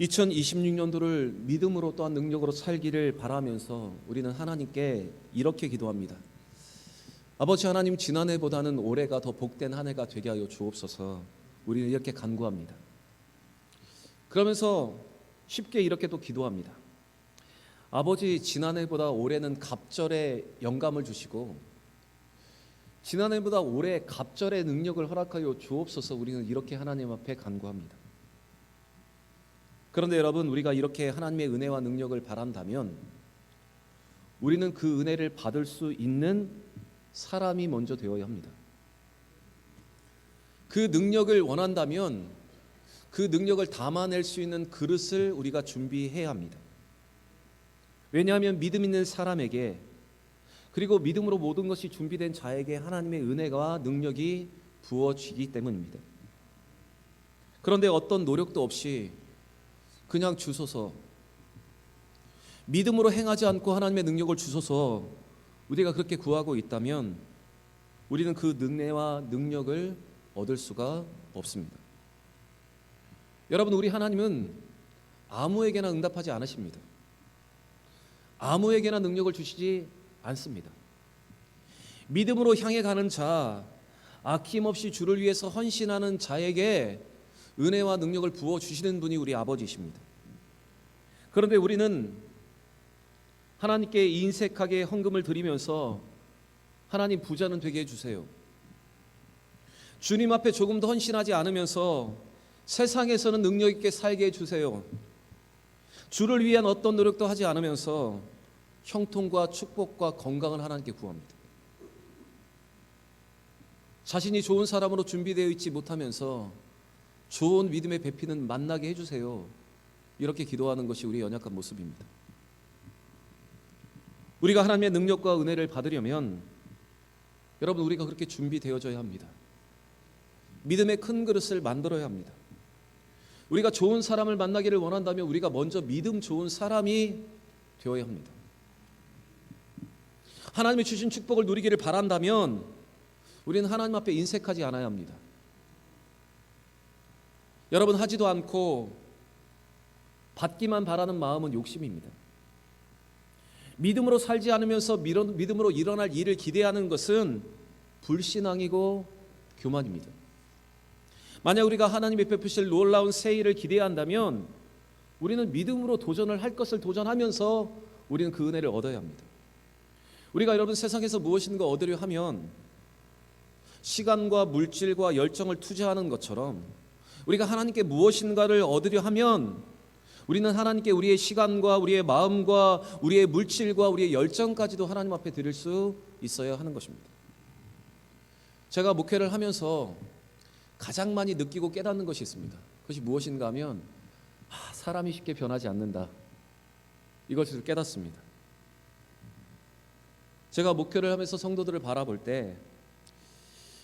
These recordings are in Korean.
2026년도를 믿음으로 또한 능력으로 살기를 바라면서 우리는 하나님께 이렇게 기도합니다. 아버지 하나님, 지난해보다는 올해가 더 복된 한 해가 되게 하여 주옵소서. 우리는 이렇게 간구합니다. 그러면서 쉽게 이렇게 또 기도합니다. 아버지, 지난해보다 올해는 갑절에 영감을 주시고 지난해보다 올해 갑절의 능력을 허락하여 주옵소서. 우리는 이렇게 하나님 앞에 간구합니다. 그런데 여러분, 우리가 이렇게 하나님의 은혜와 능력을 바란다면 우리는 그 은혜를 받을 수 있는 사람이 먼저 되어야 합니다. 그 능력을 원한다면 그 능력을 담아낼 수 있는 그릇을 우리가 준비해야 합니다. 왜냐하면 믿음 있는 사람에게, 그리고 믿음으로 모든 것이 준비된 자에게 하나님의 은혜와 능력이 부어지기 때문입니다. 그런데 어떤 노력도 없이 그냥 주소서, 믿음으로 행하지 않고 하나님의 능력을 주소서, 우리가 그렇게 구하고 있다면 우리는 그 은혜와 능력을 얻을 수가 없습니다. 여러분, 우리 하나님은 아무에게나 응답하지 않으십니다. 아무에게나 능력을 주시지 않습니다. 믿음으로 향해 가는 자, 아낌없이 주를 위해서 헌신하는 자에게 은혜와 능력을 부어주시는 분이 우리 아버지십니다. 그런데 우리는 하나님께 인색하게 헌금을 드리면서 하나님, 부자는 되게 해주세요, 주님 앞에 조금 더 헌신하지 않으면서 세상에서는 능력 있게 살게 해주세요, 주를 위한 어떤 노력도 하지 않으면서 형통과 축복과 건강을 하나님께 구합니다. 자신이 좋은 사람으로 준비되어 있지 못하면서 좋은 믿음의 배필은 만나게 해주세요, 이렇게 기도하는 것이 우리의 연약한 모습입니다. 우리가 하나님의 능력과 은혜를 받으려면 여러분, 우리가 그렇게 준비되어져야 합니다. 믿음의 큰 그릇을 만들어야 합니다. 우리가 좋은 사람을 만나기를 원한다면 우리가 먼저 믿음 좋은 사람이 되어야 합니다. 하나님이 주신 축복을 누리기를 바란다면 우리는 하나님 앞에 인색하지 않아야 합니다. 여러분, 하지도 않고 받기만 바라는 마음은 욕심입니다. 믿음으로 살지 않으면서 믿음으로 일어날 일을 기대하는 것은 불신앙이고 교만입니다. 만약 우리가 하나님이 베푸실 놀라운 새 일을 기대한다면 우리는 믿음으로 도전을 할 것을 도전하면서 우리는 그 은혜를 얻어야 합니다. 우리가 여러분, 세상에서 무엇인가 얻으려 하면 시간과 물질과 열정을 투자하는 것처럼 우리가 하나님께 무엇인가를 얻으려 하면 우리는 하나님께 우리의 시간과 우리의 마음과 우리의 물질과 우리의 열정까지도 하나님 앞에 드릴 수 있어야 하는 것입니다. 제가 목회를 하면서 가장 많이 느끼고 깨닫는 것이 있습니다. 그것이 무엇인가 하면 사람이 쉽게 변하지 않는다, 이것을 깨닫습니다. 제가 목회를 하면서 성도들을 바라볼 때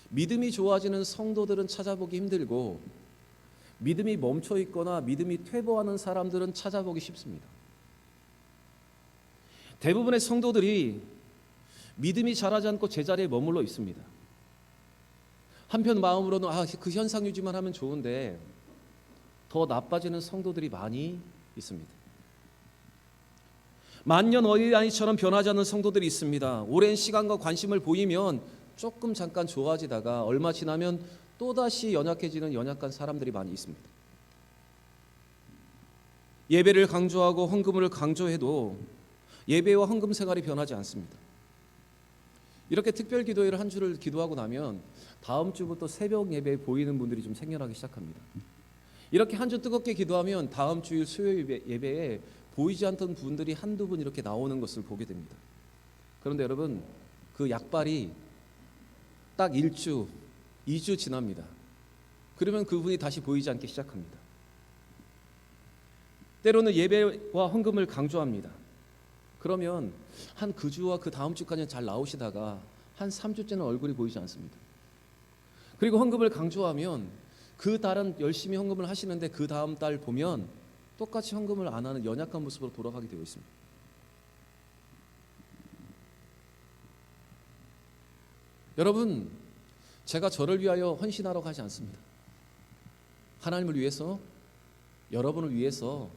믿음이 좋아지는 성도들은 찾아보기 힘들고 믿음이 멈춰 있거나 믿음이 퇴보하는 사람들은 찾아보기 쉽습니다. 대부분의 성도들이 믿음이 자라지 않고 제자리에 머물러 있습니다. 한편 마음으로는 그 현상 유지만 하면 좋은데 더 나빠지는 성도들이 많이 있습니다. 만년 어린아이처럼 변하지 않는 성도들이 있습니다. 오랜 시간과 관심을 보이면 조금 잠깐 좋아지다가 얼마 지나면 또다시 연약해지는 연약한 사람들이 많이 있습니다. 예배를 강조하고 헌금을 강조해도 예배와 헌금 생활이 변하지 않습니다. 이렇게 특별 기도회를 한 주를 기도하고 나면 다음 주부터 새벽 예배에 보이는 분들이 좀 생겨나기 시작합니다. 이렇게 한 주 뜨겁게 기도하면 다음 주일 수요일 예배에 보이지 않던 분들이 한두 분 이렇게 나오는 것을 보게 됩니다. 그런데 여러분, 그 약발이 딱 1주, 2주 지납니다. 그러면 그분이 다시 보이지 않기 시작합니다. 때로는 예배와 헌금을 강조합니다. 그러면 한 그 주와 그 다음 주까지는 잘 나오시다가 한 3주째는 얼굴이 보이지 않습니다. 그리고 헌금을 강조하면 그 달은 열심히 헌금을 하시는데 그 다음 달 보면 똑같이 헌금을 안 하는 연약한 모습으로 돌아가게 되어 있습니다. 여러분, 제가 저를 위하여 헌신하라고 하지 않습니다. 하나님을 위해서 여러분을 위해서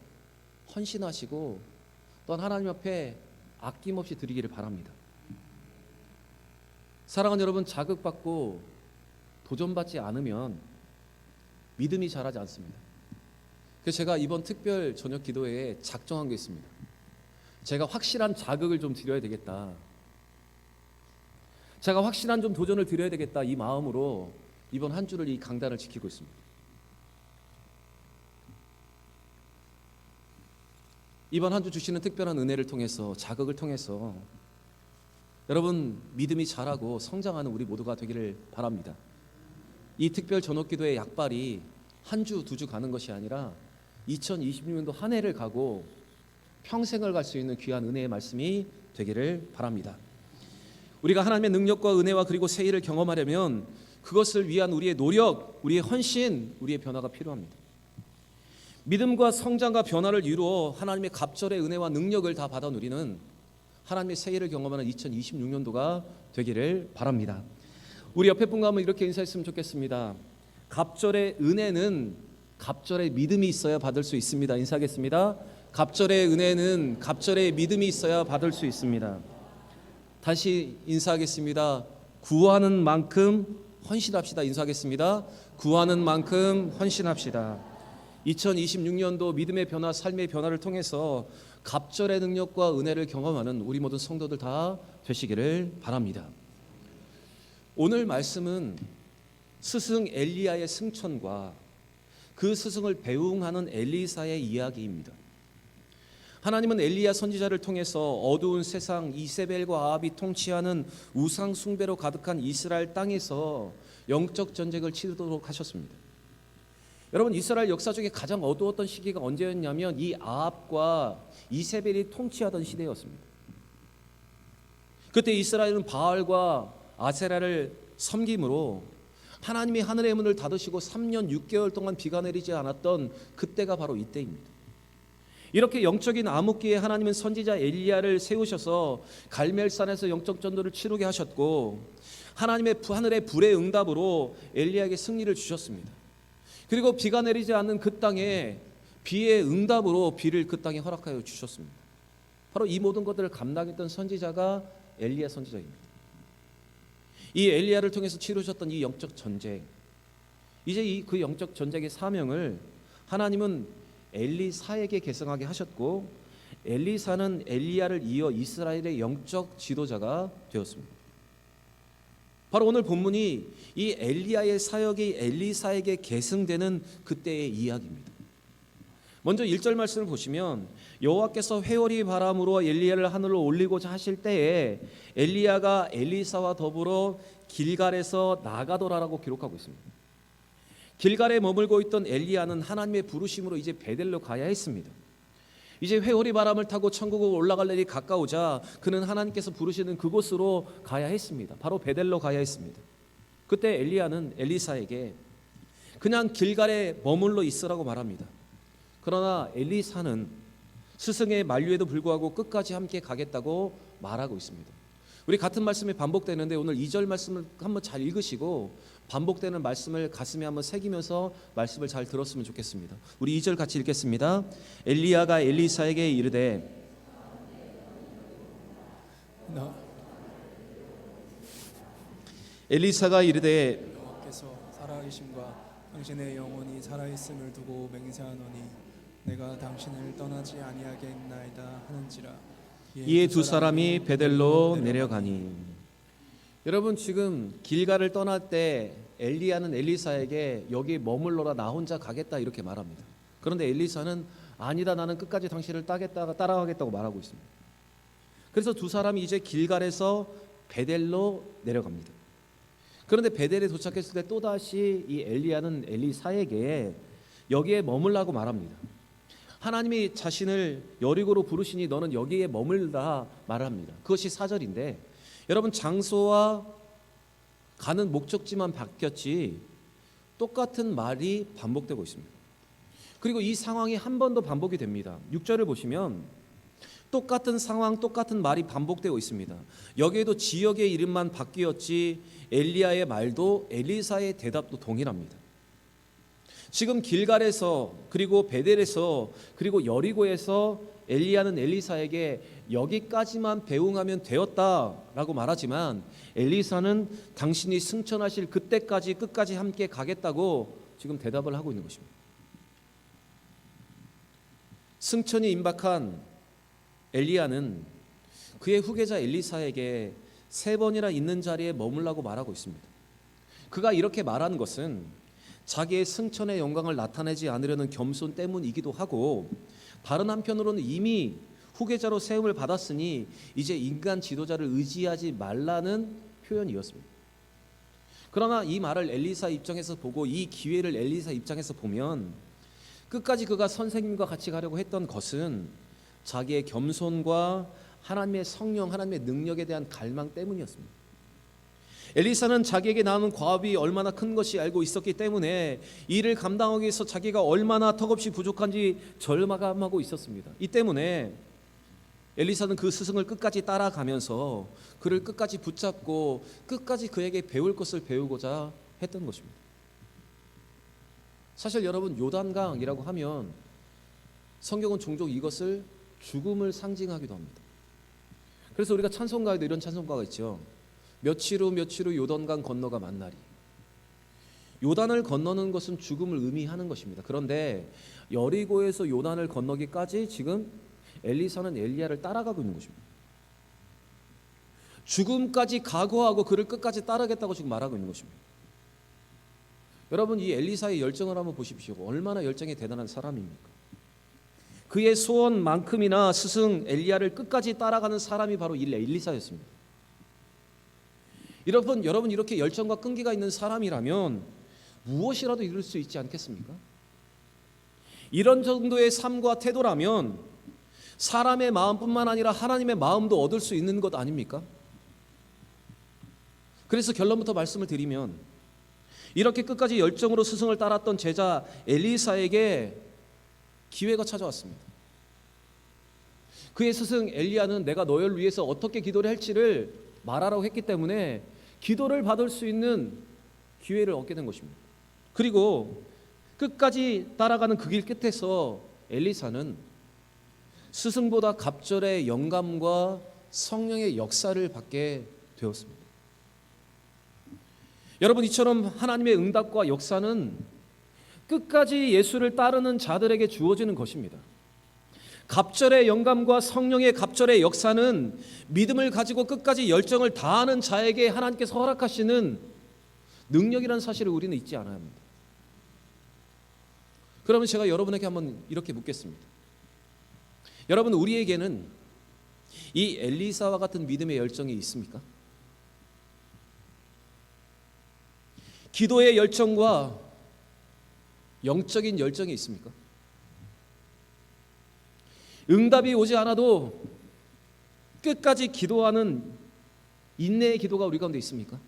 헌신하시고 또한 하나님 앞에 아낌없이 드리기를 바랍니다. 사랑하는 여러분, 자극받고 도전받지 않으면 믿음이 자라지 않습니다. 그래서 제가 이번 특별 저녁 기도회에 작정한 게 있습니다. 제가 확실한 자극을 좀 드려야 되겠다, 제가 확실한 좀 도전을 드려야 되겠다, 이 마음으로 이번 한 주를 이 강단을 지키고 있습니다. 이번 한 주 주시는 특별한 은혜를 통해서, 자극을 통해서 여러분 믿음이 자라고 성장하는 우리 모두가 되기를 바랍니다. 이 특별 저녁 기도의 약발이 한 주, 두 주 가는 것이 아니라 2026년도 한 해를 가고 평생을 갈 수 있는 귀한 은혜의 말씀이 되기를 바랍니다. 우리가 하나님의 능력과 은혜와 그리고 새 일을 경험하려면 그것을 위한 우리의 노력, 우리의 헌신, 우리의 변화가 필요합니다. 믿음과 성장과 변화를 이루어 하나님의 갑절의 은혜와 능력을 다 받아 누리는 하나님의 새 일을 경험하는 2026년도가 되기를 바랍니다. 우리 옆에 분과 한번 이렇게 인사했으면 좋겠습니다. 갑절의 은혜는 갑절의 믿음이 있어야 받을 수 있습니다. 인사하겠습니다. 갑절의 은혜는 갑절의 믿음이 있어야 받을 수 있습니다. 다시 인사하겠습니다. 구하는 만큼 헌신합시다. 인사하겠습니다. 구하는 만큼 헌신합시다. 2026년도 믿음의 변화, 삶의 변화를 통해서 갑절의 능력과 은혜를 경험하는 우리 모든 성도들 다 되시기를 바랍니다. 오늘 말씀은 스승 엘리야의 승천과 그 스승을 배웅하는 엘리사의 이야기입니다. 하나님은 엘리야 선지자를 통해서 어두운 세상 이세벨과 아합이 통치하는 우상 숭배로 가득한 이스라엘 땅에서 영적 전쟁을 치르도록 하셨습니다. 여러분, 이스라엘 역사 중에 가장 어두웠던 시기가 언제였냐면 이 아합과 이세벨이 통치하던 시대였습니다. 그때 이스라엘은 바알과 아세라를 섬김으로 하나님이 하늘의 문을 닫으시고 3년 6개월 동안 비가 내리지 않았던 그때가 바로 이때입니다. 이렇게 영적인 암흑기에 하나님은 선지자 엘리야를 세우셔서 갈멜산에서 영적 전도를 치르게 하셨고, 하나님의 하늘의 불의 응답으로 엘리야에게 승리를 주셨습니다. 그리고 비가 내리지 않는 그 땅에 비의 응답으로 비를 그 땅에 허락하여 주셨습니다. 바로 이 모든 것들을 감당했던 선지자가 엘리야 선지자입니다. 이 엘리야를 통해서 치르셨던 이 영적 전쟁, 이제 그 영적 전쟁의 사명을 하나님은 엘리사에게 계승하게 하셨고, 엘리사는 엘리야를 이어 이스라엘의 영적 지도자가 되었습니다. 바로 오늘 본문이 이 엘리야의 사역이 엘리사에게 계승되는 그때의 이야기입니다. 먼저 1절 말씀을 보시면 여호와께서 회오리 바람으로 엘리야를 하늘로 올리고자 하실 때에 엘리야가 엘리사와 더불어 길갈에서 나가더라라고 기록하고 있습니다. 길갈에 머물고 있던 엘리야는 하나님의 부르심으로 이제 베델로 가야 했습니다. 이제 회오리 바람을 타고 천국으로 올라갈 날이 가까우자 그는 하나님께서 부르시는 그곳으로 가야 했습니다. 바로 베델로 가야 했습니다. 그때 엘리야는 엘리사에게 그냥 길갈에 머물러 있으라고 말합니다. 그러나 엘리사는 스승의 만류에도 불구하고 끝까지 함께 가겠다고 말하고 있습니다. 우리 같은 말씀이 반복되는데 오늘 2절 말씀을 한번 잘 읽으시고 반복되는 말씀을 가슴에 한번 새기면서 말씀을 잘 들었으면 좋겠습니다. 우리 2절 같이 읽겠습니다. 엘리야가 엘리사에게 이르되 엘리사가 이르되 여호와께서 살아계심과 당신의 영혼이 살아있음을 두고 맹세하노니 내가 당신을 떠나지 아니하겠나이다 하는지라. 이에 두 사람이 베델로 내려가니. 여러분, 지금 길갈을 떠날 때 엘리야는 엘리사에게 여기 머물러라, 나 혼자 가겠다 이렇게 말합니다. 그런데 엘리사는 아니다, 나는 끝까지 당신을 따라가겠다고 말하고 있습니다. 그래서 두 사람이 이제 길갈에서 베델로 내려갑니다. 그런데 베델에 도착했을 때 또다시 이 엘리야는 엘리사에게 여기에 머물라고 말합니다. 하나님이 자신을 여리고로 부르시니 너는 여기에 머물라 말합니다. 그것이 4절인데 여러분, 장소와 가는 목적지만 바뀌었지 똑같은 말이 반복되고 있습니다. 그리고 이 상황이 한 번 더 반복이 됩니다. 6절을 보시면 똑같은 상황, 똑같은 말이 반복되고 있습니다. 여기에도 지역의 이름만 바뀌었지 엘리야의 말도 엘리사의 대답도 동일합니다. 지금 길갈에서 그리고 베델에서 그리고 여리고에서 엘리야는 엘리사에게 여기까지만 배웅하면 되었다라고 말하지만 엘리사는 당신이 승천하실 그때까지 끝까지 함께 가겠다고 지금 대답을 하고 있는 것입니다. 승천이 임박한 엘리야는 그의 후계자 엘리사에게 3번이나 있는 자리에 머물라고 말하고 있습니다. 그가 이렇게 말하는 것은 자기의 승천의 영광을 나타내지 않으려는 겸손 때문이기도 하고, 다른 한편으로는 이미 후계자로 세움을 받았으니 이제 인간 지도자를 의지하지 말라는 표현이었습니다. 그러나 이 말을 엘리사 입장에서 보고, 이 기회를 엘리사 입장에서 보면 끝까지 그가 선생님과 같이 가려고 했던 것은 자기의 겸손과 하나님의 성령, 하나님의 능력에 대한 갈망 때문이었습니다. 엘리사는 자기에게 나오는 과업이 얼마나 큰 것이 알고 있었기 때문에 이를 감당하기 위해서 자기가 얼마나 턱없이 부족한지 절망하고 있었습니다. 이 때문에 엘리사는 그 스승을 끝까지 따라가면서 그를 끝까지 붙잡고 끝까지 그에게 배울 것을 배우고자 했던 것입니다. 사실 여러분, 요단강이라고 하면 성경은 종종 이것을 죽음을 상징하기도 합니다. 그래서 우리가 찬송가에도 이런 찬송가가 있죠. 며칠 후 요단강 건너가 만나리. 요단을 건너는 것은 죽음을 의미하는 것입니다. 그런데 여리고에서 요단을 건너기까지 지금 엘리사는 엘리야를 따라가고 있는 것입니다. 죽음까지 각오하고 그를 끝까지 따르겠다고 지금 말하고 있는 것입니다. 여러분, 이 엘리사의 열정을 한번 보십시오. 얼마나 열정이 대단한 사람입니까? 그의 소원만큼이나 스승 엘리야를 끝까지 따라가는 사람이 바로 이 엘리사였습니다. 여러분 이렇게 열정과 끈기가 있는 사람이라면 무엇이라도 이룰 수 있지 않겠습니까? 이런 정도의 삶과 태도라면 사람의 마음뿐만 아니라 하나님의 마음도 얻을 수 있는 것 아닙니까? 그래서 결론부터 말씀을 드리면, 이렇게 끝까지 열정으로 스승을 따랐던 제자 엘리사에게 기회가 찾아왔습니다. 그의 스승 엘리야는 내가 너를 위해서 어떻게 기도를 할지를 말하라고 했기 때문에 기도를 받을 수 있는 기회를 얻게 된 것입니다. 그리고 끝까지 따라가는 그 길 끝에서 엘리사는 스승보다 갑절의 영감과 성령의 역사를 받게 되었습니다. 여러분, 이처럼 하나님의 응답과 역사는 끝까지 예수를 따르는 자들에게 주어지는 것입니다. 갑절의 영감과 성령의 갑절의 역사는 믿음을 가지고 끝까지 열정을 다하는 자에게 하나님께서 허락하시는 능력이라는 사실을 우리는 잊지 않아야 합니다. 그러면 제가 여러분에게 한번 이렇게 묻겠습니다. 여러분, 우리에게는 이 엘리사와 같은 믿음의 열정이 있습니까? 기도의 열정과 영적인 열정이 있습니까? 응답이 오지 않아도 끝까지 기도하는 인내의 기도가 우리 가운데 있습니까?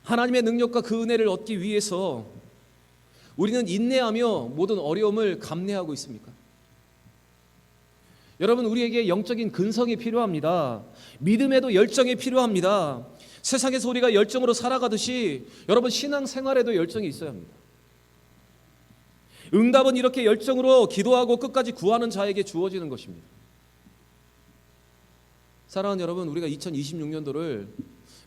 하나님의 능력과 그 은혜를 얻기 위해서 우리는 인내하며 모든 어려움을 감내하고 있습니까? 여러분, 우리에게 영적인 근성이 필요합니다. 믿음에도 열정이 필요합니다. 세상에서 우리가 열정으로 살아가듯이 여러분, 신앙생활에도 열정이 있어야 합니다. 응답은 이렇게 열정으로 기도하고 끝까지 구하는 자에게 주어지는 것입니다. 사랑하는 여러분, 우리가 2026년도를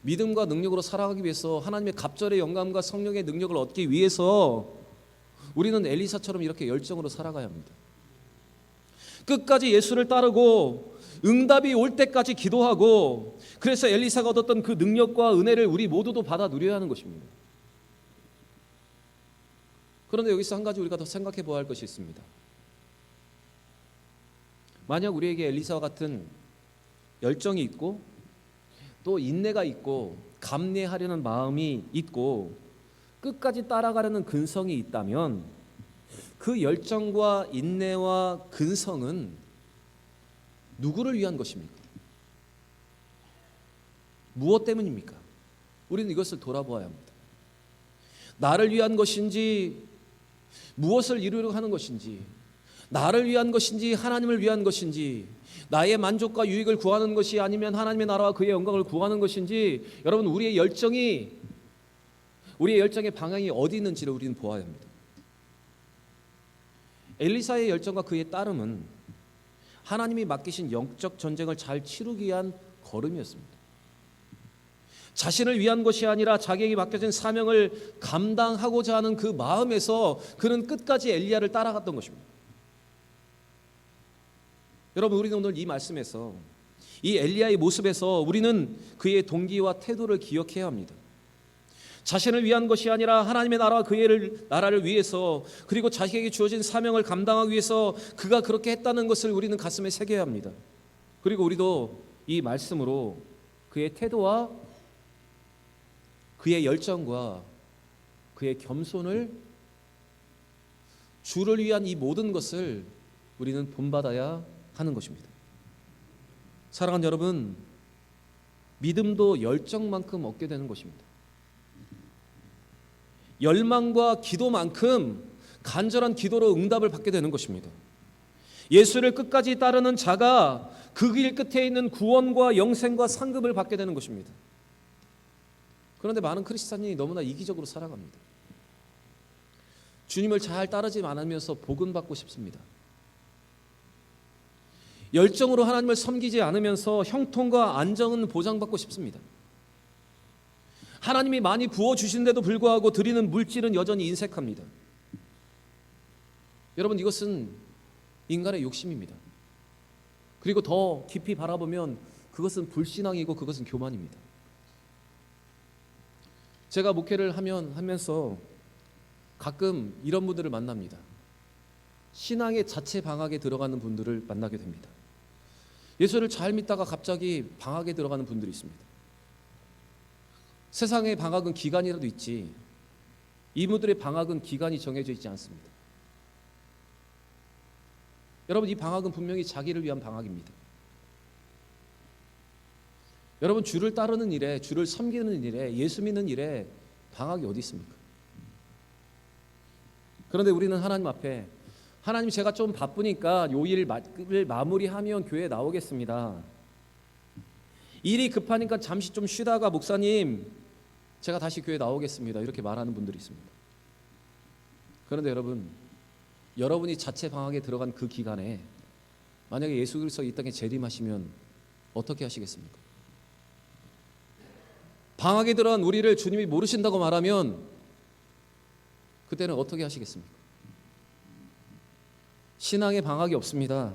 믿음과 능력으로 살아가기 위해서, 하나님의 갑절의 영감과 성령의 능력을 얻기 위해서 우리는 엘리사처럼 이렇게 열정으로 살아가야 합니다. 끝까지 예수를 따르고 응답이 올 때까지 기도하고, 그래서 엘리사가 얻었던 그 능력과 은혜를 우리 모두도 받아 누려야 하는 것입니다. 그런데 여기서 한 가지 우리가 더 생각해 보아야 할 것이 있습니다. 만약 우리에게 엘리사와 같은 열정이 있고 또 인내가 있고 감내하려는 마음이 있고 끝까지 따라가려는 근성이 있다면, 그 열정과 인내와 근성은 누구를 위한 것입니까? 무엇 때문입니까? 우리는 이것을 돌아보아야 합니다. 나를 위한 것인지, 무엇을 이루려고 하는 것인지, 나를 위한 것인지 하나님을 위한 것인지, 나의 만족과 유익을 구하는 것이 아니면 하나님의 나라와 그의 영광을 구하는 것인지, 여러분, 우리의 열정이 우리의 열정의 방향이 어디 있는지를 우리는 보아야 합니다. 엘리사의 열정과 그의 따름은 하나님이 맡기신 영적 전쟁을 잘 치르기 위한 걸음이었습니다. 자신을 위한 것이 아니라 자기에게 맡겨진 사명을 감당하고자 하는 그 마음에서 그는 끝까지 엘리야를 따라갔던 것입니다. 여러분, 우리는 오늘 이 말씀에서 이 엘리야의 모습에서 우리는 그의 동기와 태도를 기억해야 합니다. 자신을 위한 것이 아니라 하나님의 나라와 그의 나라를 위해서, 그리고 자기에게 주어진 사명을 감당하기 위해서 그가 그렇게 했다는 것을 우리는 가슴에 새겨야 합니다. 그리고 우리도 이 말씀으로 그의 태도와 그의 열정과 그의 겸손을, 주를 위한 이 모든 것을 우리는 본받아야 하는 것입니다. 사랑하는 여러분, 믿음도 열정만큼 얻게 되는 것입니다. 열망과 기도만큼 간절한 기도로 응답을 받게 되는 것입니다. 예수를 끝까지 따르는 자가 그 길 끝에 있는 구원과 영생과 상급을 받게 되는 것입니다. 그런데 많은 크리스찬이 너무나 이기적으로 살아갑니다. 주님을 잘 따르지 않으면서 복은 받고 싶습니다. 열정으로 하나님을 섬기지 않으면서 형통과 안정은 보장받고 싶습니다. 하나님이 많이 부어주시는데도 불구하고 드리는 물질은 여전히 인색합니다. 여러분, 이것은 인간의 욕심입니다. 그리고 더 깊이 바라보면 그것은 불신앙이고 그것은 교만입니다. 제가 목회를 하면서 가끔 이런 분들을 만납니다. 신앙의 자체 방학에 들어가는 분들을 만나게 됩니다. 예수를 잘 믿다가 갑자기 방학에 들어가는 분들이 있습니다. 세상의 방학은 기간이라도 있지, 이분들의 방학은 기간이 정해져 있지 않습니다. 여러분, 이 방학은 분명히 자기를 위한 방학입니다. 여러분, 주를 따르는 일에, 주를 섬기는 일에, 예수 믿는 일에 방학이 어디 있습니까? 그런데 우리는 하나님 앞에, 하나님, 제가 좀 바쁘니까 요 일을 마무리하면 교회에 나오겠습니다. 일이 급하니까 잠시 좀 쉬다가 목사님, 제가 다시 교회에 나오겠습니다. 이렇게 말하는 분들이 있습니다. 그런데 여러분, 여러분이 자체 방학에 들어간 그 기간에 만약에 예수 그리스도가 이 땅에 재림하시면 어떻게 하시겠습니까? 방학에 들어간 우리를 주님이 모르신다고 말하면 그때는 어떻게 하시겠습니까? 신앙의 방학이 없습니다.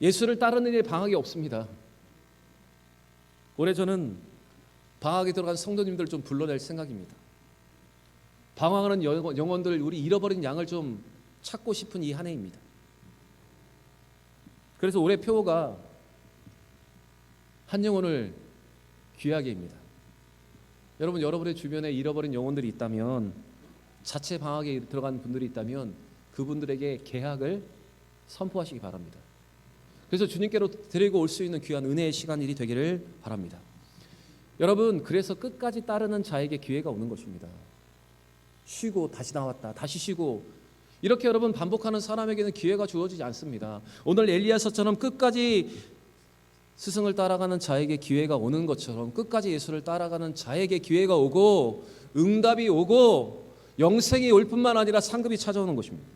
예수를 따르는 일에 방학이 없습니다. 올해 저는 방학에 들어간 성도님들 좀 불러낼 생각입니다. 방황하는 영혼들, 우리 잃어버린 양을 좀 찾고 싶은 이 한 해입니다. 그래서 올해 표어가 한 영혼을 귀하게입니다. 여러분, 여러분의 주변에 잃어버린 영혼들이 있다면, 자체 방학에 들어간 분들이 있다면 그분들에게 개학을 선포하시기 바랍니다. 그래서 주님께로 데리고 올 수 있는 귀한 은혜의 시간이 되기를 바랍니다. 여러분, 그래서 끝까지 따르는 자에게 기회가 오는 것입니다. 쉬고 다시 나왔다, 다시 쉬고, 이렇게 여러분 반복하는 사람에게는 기회가 주어지지 않습니다. 오늘 엘리야서처럼 끝까지 스승을 따라가는 자에게 기회가 오는 것처럼 끝까지 예수를 따라가는 자에게 기회가 오고 응답이 오고 영생이 올 뿐만 아니라 상급이 찾아오는 것입니다.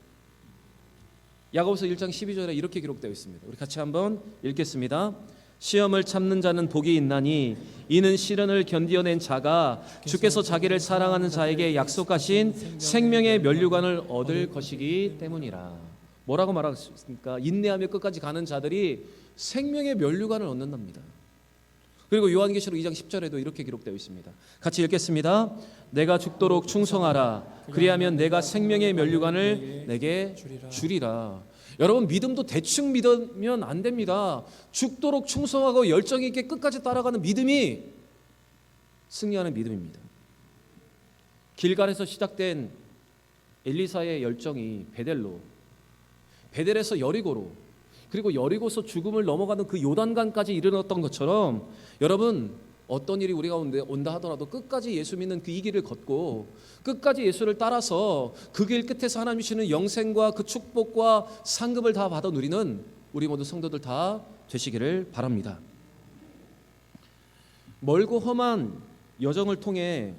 야고보서 1장 12절에 이렇게 기록되어 있습니다. 우리 같이 한번 읽겠습니다. 시험을 참는 자는 복이 있나니 이는 시련을 견디어낸 자가 주께서 자기를 사랑하는 자에게 약속하신 생명의 면류관을 얻을 것이기 때문이라. 뭐라고 말하겠습니까? 인내하며 끝까지 가는 자들이 생명의 면류관을 얻는답니다. 그리고 요한계시록 2장 10절에도 이렇게 기록되어 있습니다. 같이 읽겠습니다. 내가 죽도록 충성하라. 그리하면 내가 생명의 면류관을 내게 주리라. 여러분, 믿음도 대충 믿으면 안 됩니다. 죽도록 충성하고 열정 있게 끝까지 따라가는 믿음이 승리하는 믿음입니다. 길갈에서 시작된 엘리사의 열정이 베델에서 여리고로, 그리고 여리고서 죽음을 넘어가는 그 요단강까지 이르렀던 것처럼, 여러분, 어떤 일이 우리 가운데 온다 하더라도 끝까지 예수 믿는 그 이 길을 걷고 끝까지 예수를 따라서 그 길 끝에서 하나님 주시는 영생과 그 축복과 상급을 다 받아 누리는 우리 모두 성도들 다 되시기를 바랍니다. 멀고 험한 여정을 통해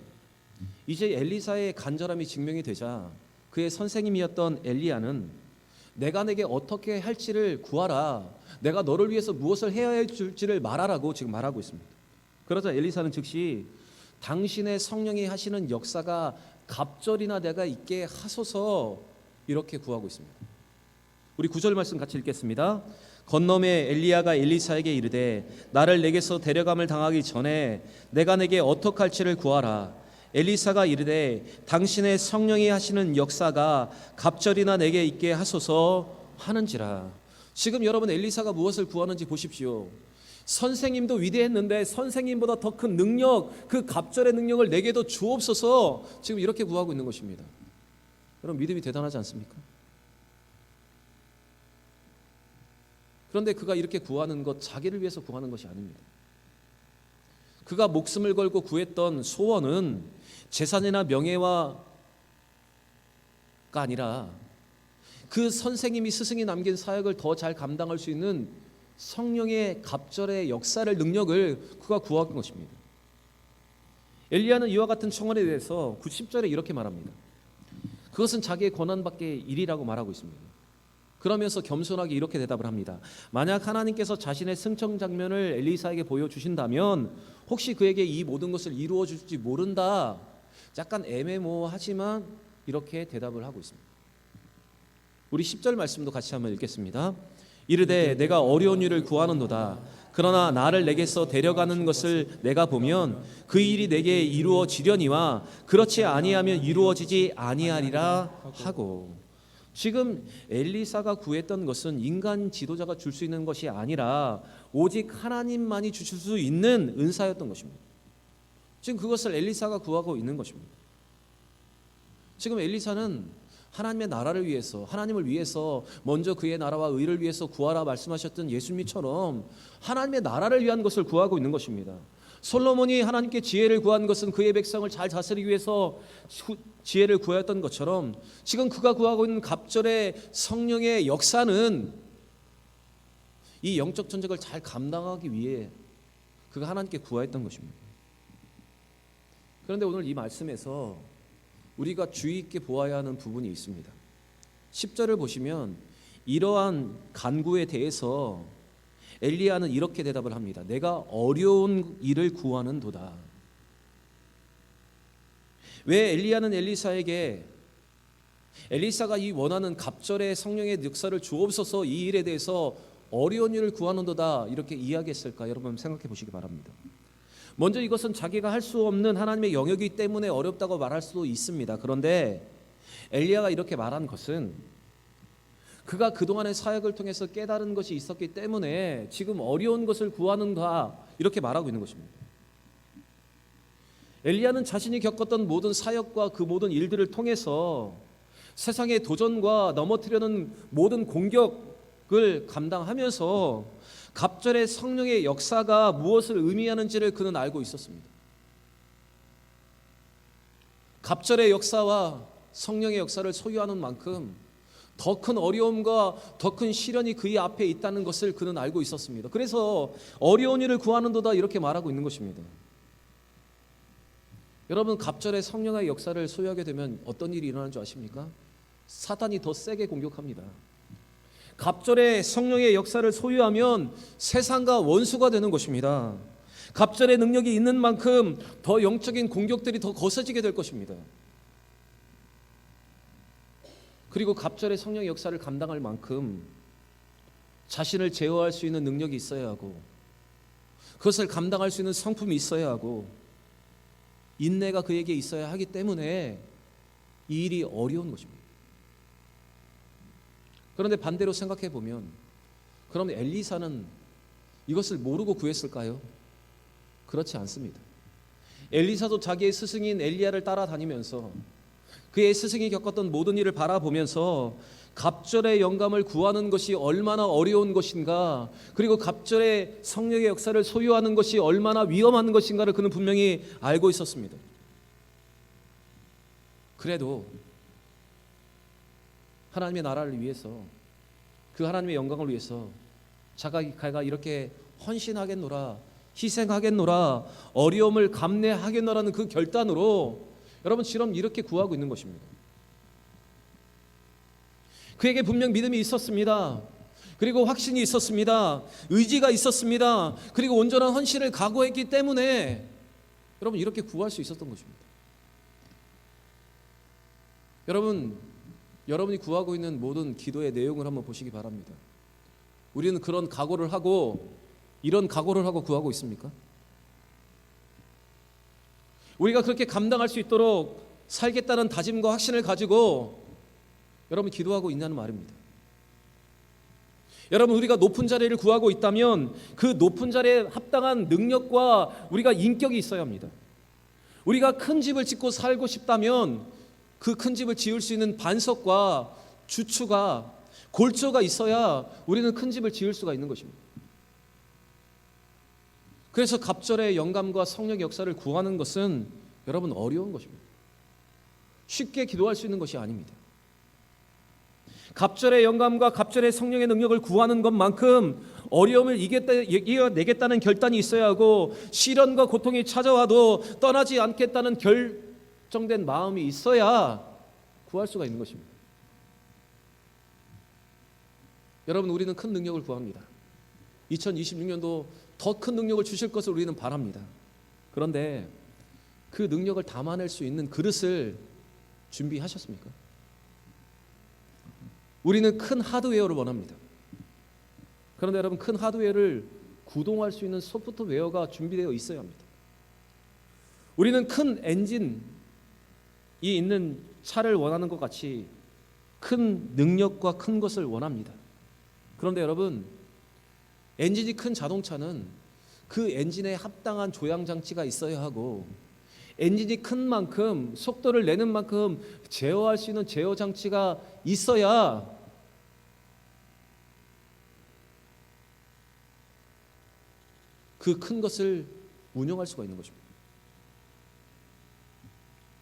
이제 엘리사의 간절함이 증명이 되자 그의 선생님이었던 엘리야는 내가 내게 어떻게 할지를 구하라, 내가 너를 위해서 무엇을 해야 할지를 말하라고 지금 말하고 있습니다. 그러자 엘리사는 즉시 당신의 성령이 하시는 역사가 갑절이나 내가 있게 하소서 이렇게 구하고 있습니다. 우리 9절 말씀 같이 읽겠습니다. 건너매 엘리야가 엘리사에게 이르되 나를 내게서 데려감을 당하기 전에 내가 내게 어떻게 할지를 구하라. 엘리사가 이르되 당신의 성령이 하시는 역사가 갑절이나 내게 있게 하소서 하는지라. 지금 여러분 엘리사가 무엇을 구하는지 보십시오. 선생님도 위대했는데 선생님보다 더 큰 능력, 그 갑절의 능력을 내게도 주옵소서, 지금 이렇게 구하고 있는 것입니다. 여러분 믿음이 대단하지 않습니까? 그런데 그가 이렇게 구하는 것, 자기를 위해서 구하는 것이 아닙니다. 그가 목숨을 걸고 구했던 소원은 재산이나 명예가 아니라 그 선생님이, 스승이 남긴 사역을 더 잘 감당할 수 있는 성령의 갑절의 역사를, 능력을 그가 구한 것입니다. 엘리야는 이와 같은 청원에 대해서 10절에 이렇게 말합니다. 그것은 자기의 권한 밖의 일이라고 말하고 있습니다. 그러면서 겸손하게 이렇게 대답을 합니다. 만약 하나님께서 자신의 승천 장면을 엘리사에게 보여주신다면 혹시 그에게 이 모든 것을 이루어 줄지 모른다. 약간 애매모호하지만 이렇게 대답을 하고 있습니다. 우리 10절 말씀도 같이 한번 읽겠습니다. 이르되 내가 어려운 일을 구하는도다. 그러나 나를 내게서 데려가는 것을 내가 보면 그 일이 내게 이루어지려니와 그렇지 아니하면 이루어지지 아니하리라 하고. 지금 엘리사가 구했던 것은 인간 지도자가 줄 수 있는 것이 아니라 오직 하나님만이 주실 수 있는 은사였던 것입니다. 지금 그것을 엘리사가 구하고 있는 것입니다. 지금 엘리사는 하나님의 나라를 위해서, 하나님을 위해서 먼저 그의 나라와 의를 위해서 구하라 말씀하셨던 예수님처럼 하나님의 나라를 위한 것을 구하고 있는 것입니다. 솔로몬이 하나님께 지혜를 구한 것은 그의 백성을 잘 다스리기 위해서 지혜를 구하였던 것처럼 지금 그가 구하고 있는 갑절의 성령의 역사는 이 영적 전쟁을 잘 감당하기 위해 그가 하나님께 구하였던 것입니다. 그런데 오늘 이 말씀에서 우리가 주의 있게 보아야 하는 부분이 있습니다. 10절을 보시면 이러한 간구에 대해서 엘리야는 이렇게 대답을 합니다. 내가 어려운 일을 구하는도다. 왜 엘리야는 엘리사에게 엘리사가 이 원하는 갑절의 성령의 역사를 주옵소서, 이 일에 대해서 어려운 일을 구하는도다 이렇게 이야기했을까? 여러분 생각해 보시기 바랍니다. 먼저 이것은 자기가 할 수 없는 하나님의 영역이기 때문에 어렵다고 말할 수도 있습니다. 그런데 엘리야가 이렇게 말한 것은 그가 그동안의 사역을 통해서 깨달은 것이 있었기 때문에 지금 어려운 것을 구하는가 이렇게 말하고 있는 것입니다. 엘리야는 자신이 겪었던 모든 사역과 그 모든 일들을 통해서 세상의 도전과 넘어뜨려는 모든 공격을 감당하면서 갑절의 성령의 역사가 무엇을 의미하는지를 그는 알고 있었습니다. 갑절의 역사와 성령의 역사를 소유하는 만큼 더 큰 어려움과 더 큰 시련이 그의 앞에 있다는 것을 그는 알고 있었습니다. 그래서 어려운 일을 구하는도다 이렇게 말하고 있는 것입니다. 여러분 갑절의 성령의 역사를 소유하게 되면 어떤 일이 일어나는 줄 아십니까? 사탄이 더 세게 공격합니다. 갑절의 성령의 역사를 소유하면 세상과 원수가 되는 것입니다. 갑절의 능력이 있는 만큼 더 영적인 공격들이 더 거세지게 될 것입니다. 그리고 갑절의 성령의 역사를 감당할 만큼 자신을 제어할 수 있는 능력이 있어야 하고 그것을 감당할 수 있는 성품이 있어야 하고 인내가 그에게 있어야 하기 때문에 이 일이 어려운 것입니다. 그런데 반대로 생각해 보면 그럼 엘리사는 이것을 모르고 구했을까요? 그렇지 않습니다. 엘리사도 자기의 스승인 엘리야를 따라다니면서 그의 스승이 겪었던 모든 일을 바라보면서 갑절의 영감을 구하는 것이 얼마나 어려운 것인가, 그리고 갑절의 성령의 역사를 소유하는 것이 얼마나 위험한 것인가를 그는 분명히 알고 있었습니다. 그래도 하나님의 나라를 위해서, 그 하나님의 영광을 위해서 자기가 이렇게 헌신하겠노라 희생하겠노라, 어려움을 감내하겠노라는 그 결단으로 여러분 지금 이렇게 구하고 있는 것입니다. 그에게 분명 믿음이 있었습니다. 그리고 확신이 있었습니다. 의지가 있었습니다. 그리고 온전한 헌신을 각오했기 때문에 여러분 이렇게 구할 수 있었던 것입니다. 여러분, 여러분이 구하고 있는 모든 기도의 내용을 한번 보시기 바랍니다. 우리는 그런 각오를 하고 이런 각오를 하고 구하고 있습니까? 우리가 그렇게 감당할 수 있도록 살겠다는 다짐과 확신을 가지고 여러분 기도하고 있냐는 말입니다. 여러분, 우리가 높은 자리를 구하고 있다면 그 높은 자리에 합당한 능력과 우리가 인격이 있어야 합니다. 우리가 큰 집을 짓고 살고 싶다면 그 큰 집을 지을 수 있는 반석과 주추가 골조가 있어야 우리는 큰 집을 지을 수가 있는 것입니다. 그래서 갑절의 영감과 성령의 역사를 구하는 것은 여러분 어려운 것입니다. 쉽게 기도할 수 있는 것이 아닙니다. 갑절의 영감과 갑절의 성령의 능력을 구하는 것만큼 어려움을 이겨내겠다는 결단이 있어야 하고, 시련과 고통이 찾아와도 떠나지 않겠다는 결정된 마음이 있어야 구할 수가 있는 것입니다. 여러분, 우리는 큰 능력을 구합니다. 2026년도 더 큰 능력을 주실 것을 우리는 바랍니다. 그런데 그 능력을 담아낼 수 있는 그릇을 준비하셨습니까? 우리는 큰 하드웨어를 원합니다. 그런데 여러분, 큰 하드웨어를 구동할 수 있는 소프트웨어가 준비되어 있어야 합니다. 우리는 큰 엔진이 있는 차를 원하는 것 같이 큰 능력과 큰 것을 원합니다. 그런데 여러분, 엔진이 큰 자동차는 그 엔진에 합당한 조향장치가 있어야 하고, 엔진이 큰 만큼 속도를 내는 만큼 제어할 수 있는 제어 장치가 있어야 그 큰 것을 운영할 수가 있는 것입니다.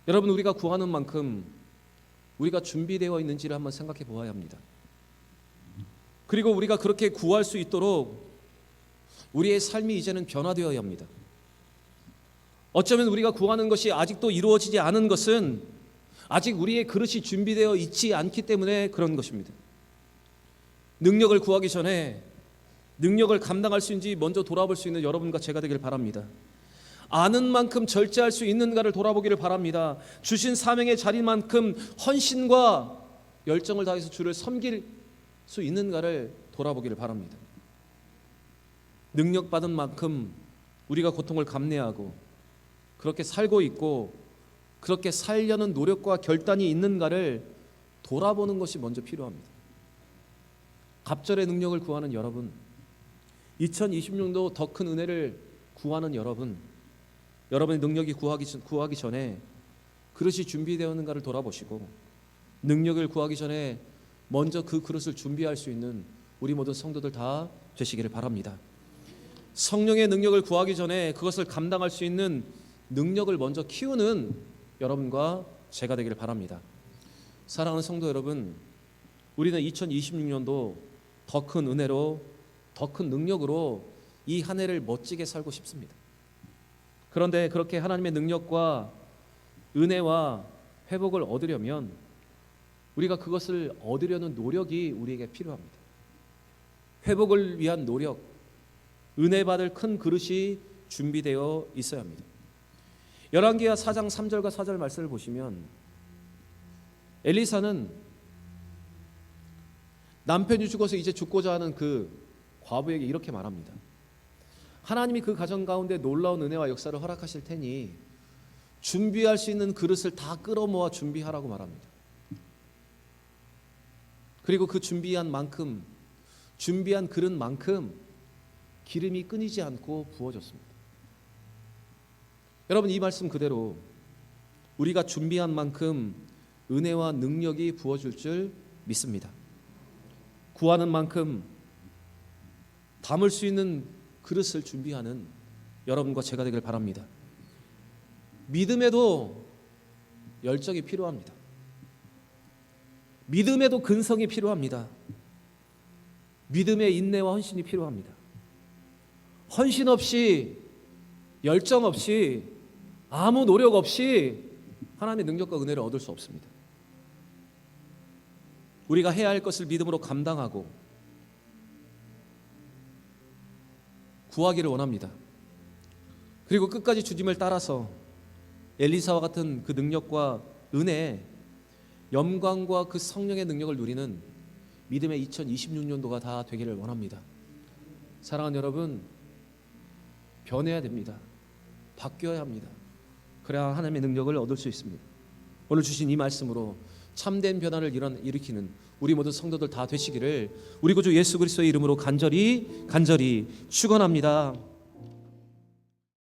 여러분, 우리가 구하는 만큼 우리가 준비되어 있는지를 한번 생각해 보아야 합니다. 그리고 우리가 그렇게 구할 수 있도록 우리의 삶이 이제는 변화되어야 합니다. 어쩌면 우리가 구하는 것이 아직도 이루어지지 않은 것은 아직 우리의 그릇이 준비되어 있지 않기 때문에 그런 것입니다. 능력을 구하기 전에 능력을 감당할 수 있는지 먼저 돌아볼 수 있는 여러분과 제가 되길 바랍니다. 아는 만큼 절제할 수 있는가를 돌아보기를 바랍니다. 주신 사명의 자리만큼 헌신과 열정을 다해서 주를 섬길 수 있는가를 돌아보기를 바랍니다. 능력받은 만큼 우리가 고통을 감내하고 그렇게 살고 있고 그렇게 살려는 노력과 결단이 있는가를 돌아보는 것이 먼저 필요합니다. 갑절의 능력을 구하는 여러분, 2026년도 더 큰 은혜를 구하는 여러분, 여러분의 능력이 구하기 전에 그릇이 준비되었는가를 돌아보시고, 능력을 구하기 전에 먼저 그 그릇을 준비할 수 있는 우리 모든 성도들 다 되시기를 바랍니다. 성령의 능력을 구하기 전에 그것을 감당할 수 있는 능력을 먼저 키우는 여러분과 제가 되기를 바랍니다. 사랑하는 성도 여러분, 우리는 2026년도 더 큰 은혜로, 더 큰 능력으로 이 한 해를 멋지게 살고 싶습니다. 그런데 그렇게 하나님의 능력과 은혜와 회복을 얻으려면 우리가 그것을 얻으려는 노력이 우리에게 필요합니다. 회복을 위한 노력, 은혜 받을 큰 그릇이 준비되어 있어야 합니다. 열왕기하 4장 3절과 4절 말씀을 보시면 엘리사는 남편이 죽어서 이제 죽고자 하는 그 과부에게 이렇게 말합니다. 하나님이 그 가정 가운데 놀라운 은혜와 역사를 허락하실 테니 준비할 수 있는 그릇을 다 끌어모아 준비하라고 말합니다. 그리고 그 준비한 만큼, 준비한 그릇만큼 기름이 끊이지 않고 부어졌습니다. 여러분, 이 말씀 그대로 우리가 준비한 만큼 은혜와 능력이 부어질 줄 믿습니다. 구하는 만큼 담을 수 있는 그릇을 준비하는 여러분과 제가 되길 바랍니다. 믿음에도 열정이 필요합니다. 믿음에도 근성이 필요합니다. 믿음의 인내와 헌신이 필요합니다. 헌신 없이 열정 없이, 아무 노력 없이 하나님의 능력과 은혜를 얻을 수 없습니다. 우리가 해야 할 것을 믿음으로 감당하고 구하기를 원합니다. 그리고 끝까지 주님을 따라서 엘리사와 같은 그 능력과 은혜, 영광과 그 성령의 능력을 누리는 믿음의 2026년도가 다 되기를 원합니다. 사랑하는 여러분, 변해야 됩니다. 바뀌어야 합니다. 그래야 하나님의 능력을 얻을 수 있습니다. 오늘 주신 이 말씀으로 참된 변화를 일으키는 우리 모든 성도들 다 되시기를 우리 구주 예수 그리스도의 이름으로 간절히 축원합니다.